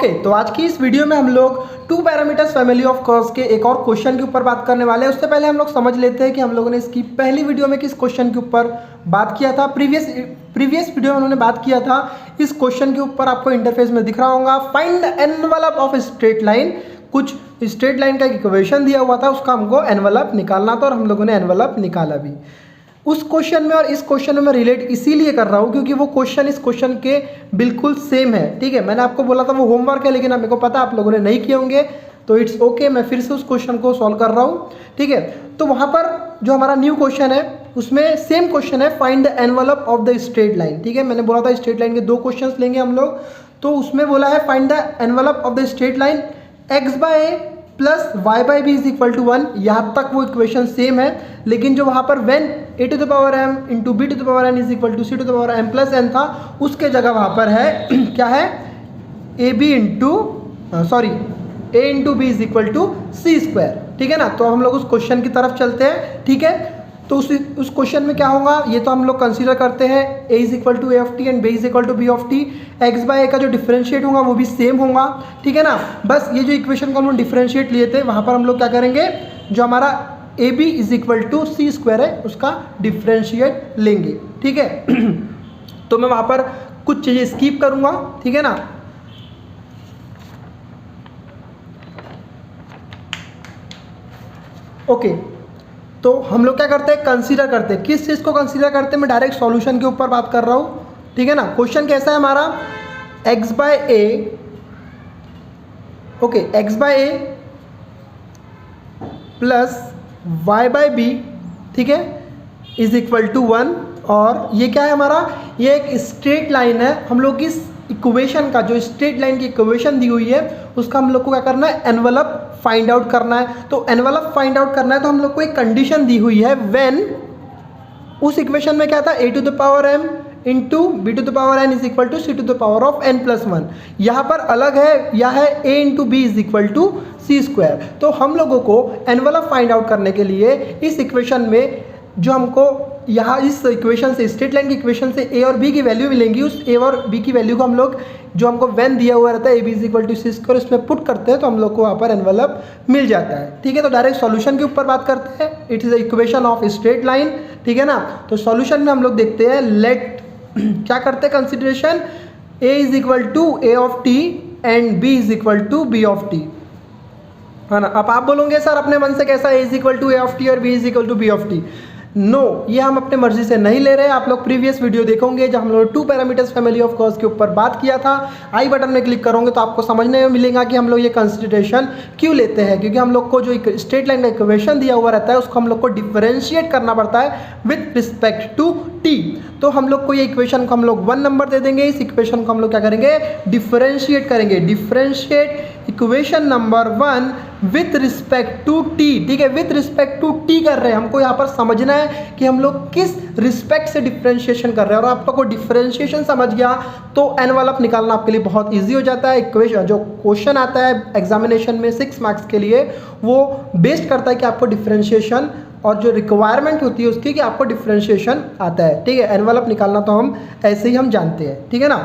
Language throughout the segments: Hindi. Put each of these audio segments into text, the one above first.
ओके, तो आज की इस वीडियो में हम लोग two parameters family of curves के एक और क्वेश्चन के ऊपर बात करने वाले हैं। उससे पहले हम लोग समझ लेते हैं कि हम लोगों ने इसकी पहली वीडियो में किस क्वेश्चन के ऊपर बात किया था। प्रीवियस वीडियो में उन्होंने बात किया था इस क्वेश्चन के ऊपर, आपको इंटरफेस में दिख रहा होगा, find the envelope of straight line. कुछ स्ट्रेट लाइन का इक्वेशन दिया हुआ था, उसका हमको एनवलप निकालना था और हम लोगों ने एनवलप निकाला भी। उस क्वेश्चन में और इस क्वेश्चन में मैं रिलेट इसीलिए कर रहा हूँ क्योंकि वो क्वेश्चन इस क्वेश्चन के बिल्कुल सेम है। ठीक है, मैंने आपको बोला था वो होमवर्क है, लेकिन अब मेरे को पता आप लोगों ने नहीं किए होंगे, तो इट्स ओके, मैं फिर से उस क्वेश्चन को सॉल्व कर रहा हूँ। ठीक है, तो वहाँ पर जो हमारा न्यू क्वेश्चन है उसमें सेम क्वेश्चन है, find the envelope of the straight line. ठीक है, मैंने बोला था स्ट्रेट लाइन के दो क्वेश्चन लेंगे हम लोग, तो उसमें बोला है find the envelope of the straight line x by a plus y by b is equal to 1। यहाँ तक वो इक्वेशन सेम है, लेकिन जो वहाँ पर when a to the power M into B to the power N is equal to C to the power m plus n था, उसके जगह वहाँ पर है क्या है, ए b into a into B is equal to C square. ठीक है ना, तो हम लोग उस क्वेश्चन की तरफ चलते हैं। ठीक है, तो उस क्वेश्चन में क्या होगा, ये तो हम लोग कंसीडर करते हैं a is equal to A of T and b is equal to B of T. X by A का जो डिफरेंशिएट होगा वो भी सेम होगा। ठीक है ना, बस ये जो इक्वेशन को हम लोग डिफरेंशिएट लिए थे वहाँ पर हम लोग क्या करेंगे, जो हमारा a B is equal to C square है उसका डिफरेंशिएट लेंगे। ठीक है तो मैं वहाँ पर कुछ चीज़ें स्किप करूँगा। ठीक है ना, ओके, तो हम लोग क्या करते हैं, कंसीडर करते हैं। किस चीज़ को कंसीडर करते हैं, मैं डायरेक्ट सॉल्यूशन के ऊपर बात कर रहा हूँ। ठीक है ना, क्वेश्चन कैसा है हमारा, x by A, okay, x by a plus y by B, ठीक है, इज इक्वल टू 1। और ये क्या है हमारा, ये एक स्ट्रेट लाइन है। हम लोग इस इक्वेशन का, जो स्ट्रेट लाइन की इक्वेशन दी हुई है उसका हम लोग को क्या करना है, एनवलप फाइंड आउट करना है। तो एनवलप फाइंड आउट करना है तो हम लोग को एक कंडीशन दी हुई है, व्हेन उस इक्वेशन में क्या था, A to the power M into B to the power N is equal to C to the power of N plus 1। यहाँ पर अलग है, यह है A into B is equal to C square. तो हम लोगों को एनवलप फाइंड आउट करने के लिए इस इक्वेशन में जो हमको यहाँ इस इक्वेशन से, स्ट्रेट लाइन की इक्वेशन से ए और बी की वैल्यू मिलेंगी, उस ए और बी की वैल्यू को हम लोग, जो हमको वेन दिया हुआ रहता है A B is equal to C square, उसमें पुट करते हैं तो हम लोग को वहाँ पर एनवलप मिल जाता है। ठीक है, तो डायरेक्ट सॉल्यूशन के ऊपर बात करते हैं। It is a equation of straight line. ठीक है ना, तो सॉल्यूशन में हम लोग देखते हैं, लेट क्या करते हैं consideration, a is equal to A of T and b is equal to B of t, है ना। अब आप बोलोगे सर अपने मन से कैसा A is equal to A of T और B is equal to B of T. No, ये हम अपने मर्जी से नहीं ले रहे हैं। आप लोग प्रीवियस वीडियो देखोगे जब हम लोग two parameters family of curves के ऊपर बात किया था, आई बटन में क्लिक करोगे तो आपको समझने में मिलेगा कि हम लोग ये कंसिडरेशन क्यों लेते हैं। क्योंकि हम लोग को जो स्ट्रेट लाइन का इक्वेशन दिया हुआ रहता है उसको हम लोग को डिफरेंशिएट करना पड़ता है विथ रिस्पेक्ट टू टी। तो हम लोग को ये इक्वेशन को हम लोग 1 नंबर दे देंगे, इस इक्वेशन को हम लोग क्या करेंगे, डिफरेंशिएट करेंगे। Differentiate equation number 1 with respect to t. ठीक है, विथ रिस्पेक्ट टू टी कर रहे हैं, हमको यहाँ पर समझना है कि हम लोग किस रिस्पेक्ट से डिफरेंशिएशन कर रहे हैं। और आप लोग को डिफरेंशिएशन समझ गया तो एनवलप निकालना आपके लिए बहुत इजी हो जाता है। इक्वेशन जो क्वेश्चन आता है एग्जामिनेशन में 6 मार्क्स के लिए, वो बेस्ड करता है कि आपको डिफरेंशिएशन और जो रिक्वायरमेंट होती है उसकी, कि आपको डिफरेंशिएशन आता है। ठीक है, एनवलप निकालना तो हम ऐसे ही हम जानते हैं। ठीक है ना,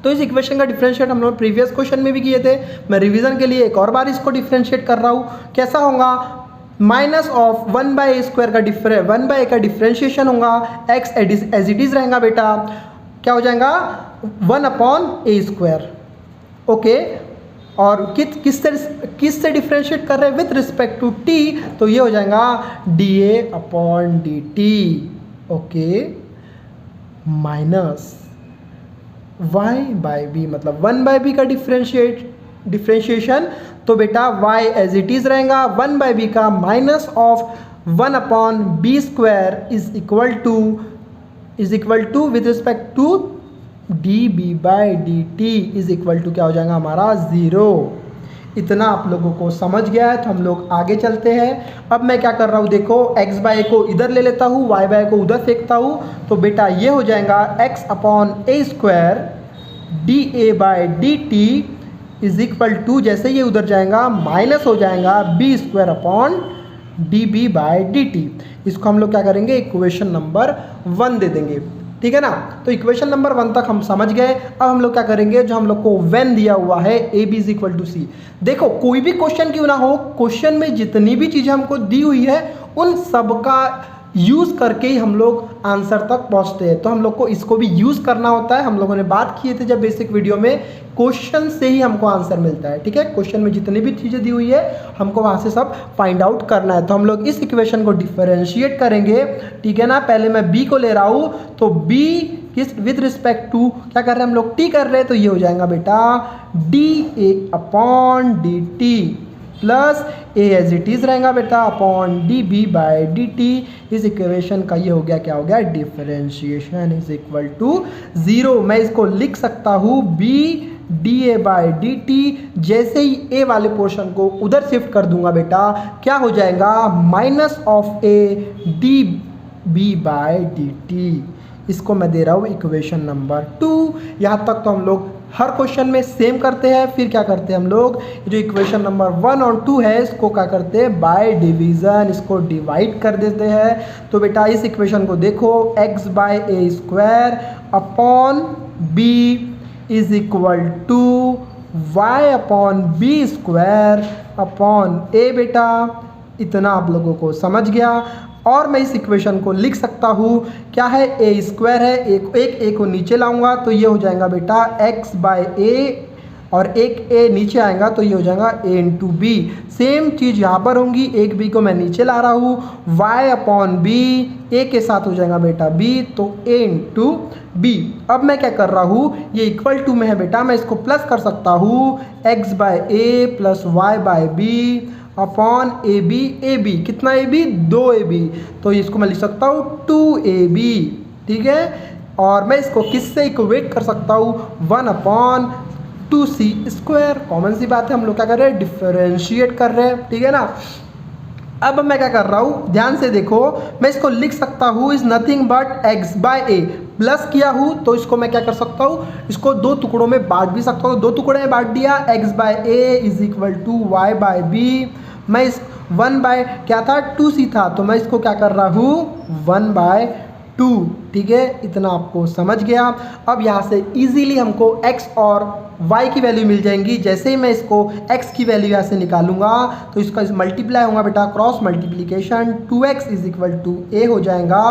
तो इस इक्वेशन का डिफरेंशिएट हम लोग प्रीवियस क्वेश्चन में भी किए थे। मैं रिवीजन के लिए एक और बार इसको डिफरेंशिएट कर रहा हूँ। कैसा होगा, minus of 1 by A square का 1 बाय ए का डिफरेंशिएशन होगा, एक्स एज इट इज रहेगा बेटा, क्या हो जाएगा 1 अपॉन ए स्क्वायर। ओके, और किस से डिफरेंशिएट कर रहे हैं, विथ रिस्पेक्ट टू टी, तो ये हो जाएगा d a upon d t. Okay, minus y by b, मतलब 1 बाय बी का डिफरेंशिएशन, तो बेटा y एज इट इज रहेगा 1 बाय बी का minus of 1 upon B square is equal to with respect to d b by d t is equal to क्या हो जाएगा हमारा 0। इतना आप लोगों को समझ गया है, तो हम लोग आगे चलते हैं। अब मैं क्या कर रहा हूँ, देखो x बाय को इधर ले लेता हूँ, y बाय को उधर फेंकता हूँ, तो बेटा ये हो जाएगा x upon a square d a by d t is equal to, जैसे ये उधर जाएगा माइनस हो जाएगा b square upon d b by d t. इसको हम लोग क्या करेंगे, इक्वेशन नंबर 1 दे देंगे। ठीक है ना। तो इक्वेशन नंबर 1 तक हम समझ गए। अब हम लोग क्या करेंगे, जो हम लोग को व्हेन दिया हुआ है A B is equal to C. देखो कोई भी क्वेश्चन क्यों ना हो, क्वेश्चन में जितनी भी चीजें हमको दी हुई है उन सब का यूज करके ही हम लोग आंसर तक पहुंचते हैं। तो हम लोग को इसको भी यूज करना होता है। हम लोगों ने बात किए थे जब बेसिक वीडियो में, क्वेश्चन से ही हमको आंसर मिलता है। ठीक है, क्वेश्चन में जितनी भी चीजें दी हुई है हमको वहां से सब फाइंड आउट करना है। तो हम लोग इस इक्वेशन को डिफरेंशिएट करेंगे। ठीक है ना, पहले मैं बी को ले रहा हूं, तो बी किस विद रिस्पेक्ट टू क्या कर रहे हैं हम लोग, टी कर रहे हैं। तो ये हो जाएगा बेटा d a upon d t plus a as it is रहेगा बेटा upon d b by d t. इस इक्वेशन का ये हो गया, क्या हो गया, डिफरेंशिएशन इज इक्वल टू 0। मैं इसको लिख सकता हूँ b d a by d t. जैसे ही ए वाले पोर्शन को उधर शिफ्ट कर दूंगा बेटा, क्या हो जाएगा, minus of a d b by d t. इसको मैं दे रहा हूँ इक्वेशन नंबर 2। यहाँ तक तो हम लोग हर क्वेश्चन में सेम करते हैं। फिर क्या करते हैं हम लोग, जो इक्वेशन नंबर 1 और 2 है इसको क्या करते हैं, बाय डिवीज़न इसको डिवाइड कर देते हैं। तो बेटा इस इक्वेशन को देखो, x by A square upon B is equal to y upon B square upon A. बेटा इतना आप लोगों को समझ गया। और मैं इस इक्वेशन को लिख सकता हूँ, क्या है, ए स्क्वायर है, एक ए को नीचे लाऊंगा तो ये हो जाएगा बेटा x बाय ए, और एक ए नीचे आएगा तो ये हो जाएगा a इंटू बी। सेम चीज़ यहाँ पर होंगी, एक बी को मैं नीचे ला रहा हूँ, y अपॉन बी ए के साथ हो जाएगा बेटा b, तो a इंटू बी। अब मैं क्या कर रहा हूँ, ये इक्वल टू में है बेटा, मैं इसको प्लस कर सकता हूँ, x by a plus y by b upon a b कितना ए बी, 2ab। तो इसको मैं लिख सकता हूँ 2ab। ठीक है, और मैं इसको किससे इक्वेट कर सकता हूँ, 1 अपॉन 2c स्क्वायर। कॉमन सी बात है, हम लोग क्या कर रहे हैं, डिफरेंशिएट कर रहे हैं। ठीक है ना। अब मैं क्या कर रहा हूँ, ध्यान से देखो, मैं इसको लिख सकता हूँ is nothing but x by a. Plus किया हूँ तो इसको मैं क्या कर सकता हूँ, इसको 2 टुकड़ों में बांट भी सकता हूँ। 2 टुकड़े में बांट दिया, x by a is equal to y by b. मैं इस 1 बाय क्या था, 2c था, तो मैं इसको क्या कर रहा हूँ 1 बाय 2। ठीक है, इतना आपको समझ गया। अब यहाँ से इजीली हमको x और y की वैल्यू मिल जाएंगी। जैसे ही मैं इसको x की वैल्यू यहाँ से निकालूंगा तो इसका मल्टीप्लाई होगा बेटा, cross multiplication, 2x is equal to a हो जाएगा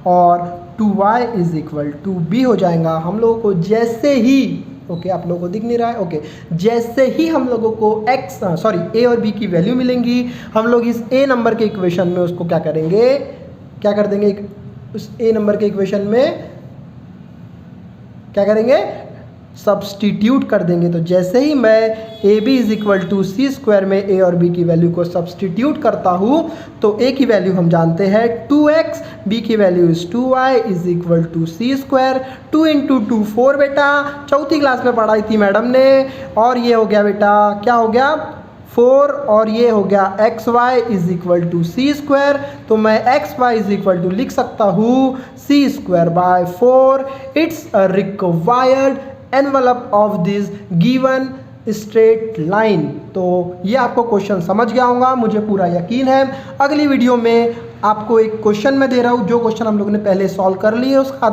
और 2y is equal to b हो जाएगा। हम लोगों को जैसे ही आप लोगों को दिख नहीं रहा है, जैसे ही हम लोगों को a और b की वैल्यू मिलेंगी, हम लोग इस a नंबर के इक्वेशन में उसको क्या करेंगे, क्या कर देंगे, उस a नंबर के इक्वेशन में क्या करेंगे, सब्सटीट्यूट कर देंगे। तो जैसे ही मैं a B is equal to C square में ए और बी की वैल्यू को सब्सटीट्यूट करता हूँ तो ए की वैल्यू हम जानते हैं 2x, बी की value is 2y is equal to C square. 2 into 2 4 बेटा, चौथी क्लास में पढ़ाई थी मैडम ने। और ये हो गया बेटा, क्या हो गया, 4, और ये हो गया X Y is equal to C square. तो मैं X Y is equal to लिख सकता हूँ C square by 4। It's a required envelope of this given straight line. तो ये आपको क्वेश्चन समझ गया होगा, मुझे पूरा यकीन है। अगली वीडियो में आपको एक क्वेश्चन मैं दे रहा हूँ, जो क्वेश्चन हम लोगों ने पहले सॉल्व कर लिए उसका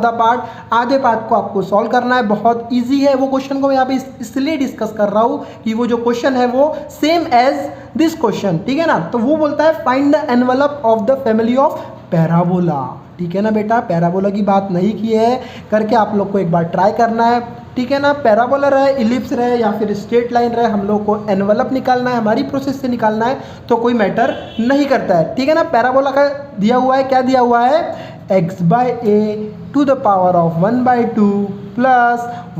आधे पार्ट को आपको सॉल्व करना है। बहुत इजी है वो क्वेश्चन को मैं यहाँ पे इसलिए डिस्कस कर रहा हूँ कि वो जो क्वेश्चन है वो सेम एज दिस क्वेश्चन, ठीक है ना। तो वो बोलता है find the envelope of the family of parabola. ठीक है ना बेटा, पैराबोला की बात नहीं की है, करके आप लोग को एक बार ट्राई करना है। ठीक है ना, पैराबोला रहे, इलिप्स रहे या फिर स्ट्रेट लाइन रहे, हम लोग को एनवलप निकालना है, हमारी प्रोसेस से निकालना है, तो कोई मैटर नहीं करता है। ठीक है ना, पैराबोला का दिया हुआ है, क्या दिया हुआ है, x by a to the power of 1/2 plus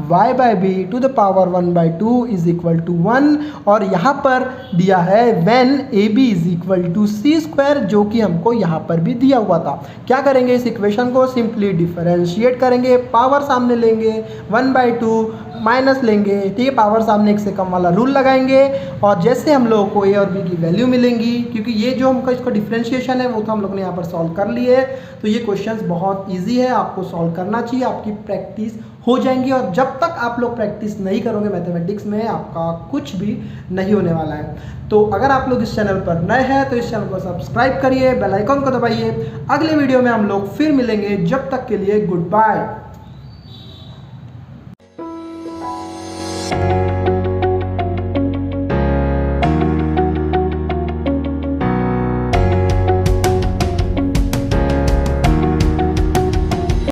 y by b to the power 1/2 is equal to 1। और यहाँ पर दिया है when a B is equal to C square, जो कि हमको यहाँ पर भी दिया हुआ था। क्या करेंगे, इस इक्वेशन को सिंपली डिफरेंशिएट करेंगे, पावर सामने लेंगे, 1/2 माइनस लेंगे, ठीक है, पावर सामने एक से कम वाला रूल लगाएंगे। और जैसे हम लोगों को ए और बी की वैल्यू मिलेंगी, क्योंकि ये जो हमको इसका डिफरेंशिएशन है वो तो हम लोग ने यहाँ पर सॉल्व कर लिए है, तो ये क्वेश्चंस बहुत इजी है, आपको सॉल्व करना चाहिए, आपकी प्रैक्टिस हो जाएंगी। और जब तक आप लोग प्रैक्टिस नहीं करोगे मैथमेटिक्स में, आपका कुछ भी नहीं होने वाला है। तो अगर आप लोग इस चैनल पर नए हैं तो इस चैनल को सब्सक्राइब करिए, बेल आइकन को दबाइए। अगले वीडियो में हम लोग फिर मिलेंगे, जब तक के लिए गुड बाय।